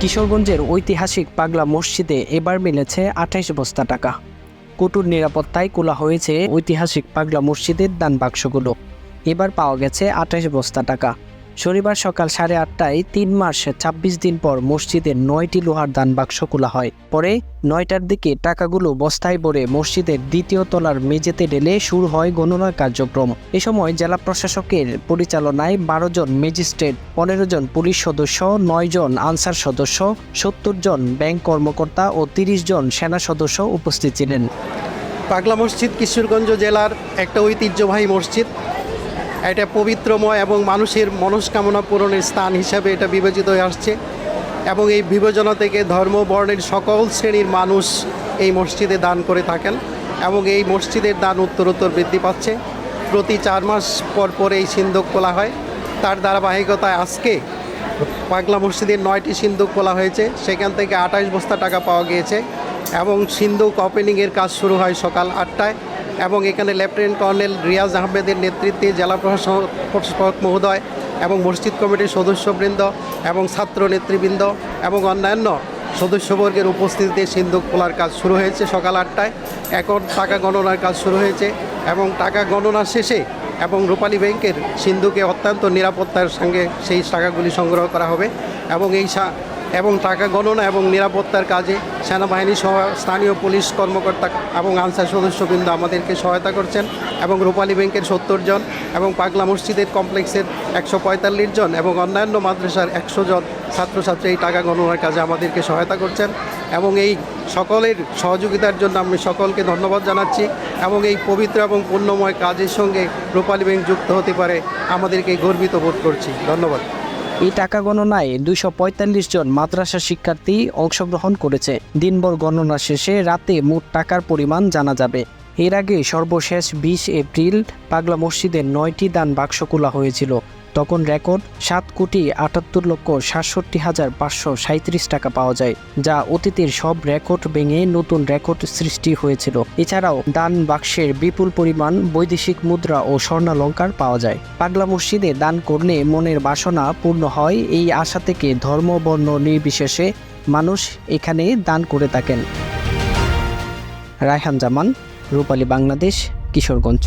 কিশোরগঞ্জের ঐতিহাসিক পাগলা মসজিদে এবার মিলেছে ২৮ বস্তা টাকা। কঠোর নিরাপত্তায় খোলা হয়েছে ঐতিহাসিক পাগলা মসজিদের দান বাক্সগুলো। এবার পাওয়া গেছে ২৮ বস্তা টাকা। শনিবার সকাল 8:30টায় ৩ মাস ২৬ দিন পর মসজিদের ৯টি লোহার দান বাক্স খোলা হয়। পরে ৯টার দিকে টাকাগুলো বস্তায় ভরে মসজিদের দ্বিতীয় তলার মেঝেতে ঢেলে শুরু হয় গণনার কার্যক্রম। এ সময় জেলা প্রশাসকের পরিচালনায় ১২ জন ম্যাজিস্ট্রেট, ১৫ জন পুলিশ সদস্য, ৯ জন আনসার সদস্য, ৭০ জন ব্যাংক কর্মকর্তা ও ৩০ জন সেনা সদস্য উপস্থিত ছিলেন। পাগলা মসজিদ কিশোরগঞ্জ জেলার একটা ঐতিহ্যবাহী মসজিদ। এটা পবিত্রময় এবং মানুষের মনস্কামনা পূরণের স্থান হিসাবে এটা বিবেচিত হয়ে আসছে এবং এই বিবেচনা থেকে ধর্ম বর্ণের সকল শ্রেণীর মানুষ এই মসজিদে দান করে থাকেন এবং এই মসজিদের দান উত্তরোত্তর বৃদ্ধি পাচ্ছে। প্রতি ৪ মাস পর এই সিন্দুক খোলা হয়। তার ধারাবাহিকতায় আজকে পাগলা মসজিদের ৯টি সিন্দুক খোলা হয়েছে, সেখান থেকে ২৮ বস্তা টাকা পাওয়া গিয়েছে এবং সিন্দুক ওপেনিংয়ের কাজ শুরু হয় সকাল ৮টায় এবং এখানে লেফটেন্যান্ট কর্নেল রিয়াজ আহমেদের নেতৃত্বে জেলা প্রশাসক মহোদয় এবং মসজিদ কমিটির সদস্যবৃন্দ এবং ছাত্র নেতৃবৃন্দ এবং অন্যান্য সদস্যবর্গের উপস্থিতিতে সিন্দুক খোলার কাজ শুরু হয়েছে সকাল ৮টায়। এখন টাকা গণনার কাজ শুরু হয়েছে এবং টাকা গণনা শেষে এবং রূপালী ব্যাংকের সিন্দুকে অত্যন্ত নিরাপত্তার সঙ্গে সেই টাকাগুলি সংগ্রহ করা হবে এবং টাকা গণনা এবং নিরাপত্তার কাজে সেনাবাহিনী সহ স্থানীয় পুলিশ কর্মকর্তা এবং আনসার সদস্যবৃন্দ আমাদেরকে সহায়তা করছেন এবং রূপালী ব্যাংকের ৭০ জন এবং পাগলা মসজিদের কমপ্লেক্সের ১৪৫ জন এবং অন্যান্য মাদ্রাসার ১০০ জন ছাত্রছাত্রী এই টাকা গণনার কাজে আমাদেরকে সহায়তা করছেন এবং এই সকলের সহযোগিতার জন্য আমি সকলকে ধন্যবাদ জানাচ্ছি এবং এই পবিত্র এবং পুণ্যময় কাজের সঙ্গে রূপালী ব্যাংক যুক্ত হতে পারে আমাদেরকে গর্বিত বোধ করছি। ধন্যবাদ। এই টাকা গণনায় ২৪৫ জন মাদ্রাসা শিক্ষার্থী অংশগ্রহণ করেছে। দিনভর গণনা শেষে রাতে মোট টাকার পরিমাণ জানা যাবে। এর আগে সর্বশেষ ২০ এপ্রিল পাগলা মসজিদের ৯টি দান বাক্স খোলা হয়েছিল। তখন রেকর্ড ৭,৭৮,৬৭,৫৩৭ টাকা পাওয়া যায়, যা অতীতের সব রেকর্ড ভেঙে নতুন রেকর্ড সৃষ্টি হয়েছিল। এছাড়াও দান বাক্সের বিপুল পরিমাণ বৈদেশিক মুদ্রা ও স্বর্ণালংকার পাওয়া যায়। পাগলা মসজিদে দান করলে মনের বাসনা পূর্ণ হয়, এই আশা থেকে ধর্ম বর্ণ নির্বিশেষে মানুষ এখানে দান করে থাকেন। রায়হান জামান, রূপালী বাংলাদেশ, কিশোরগঞ্জ।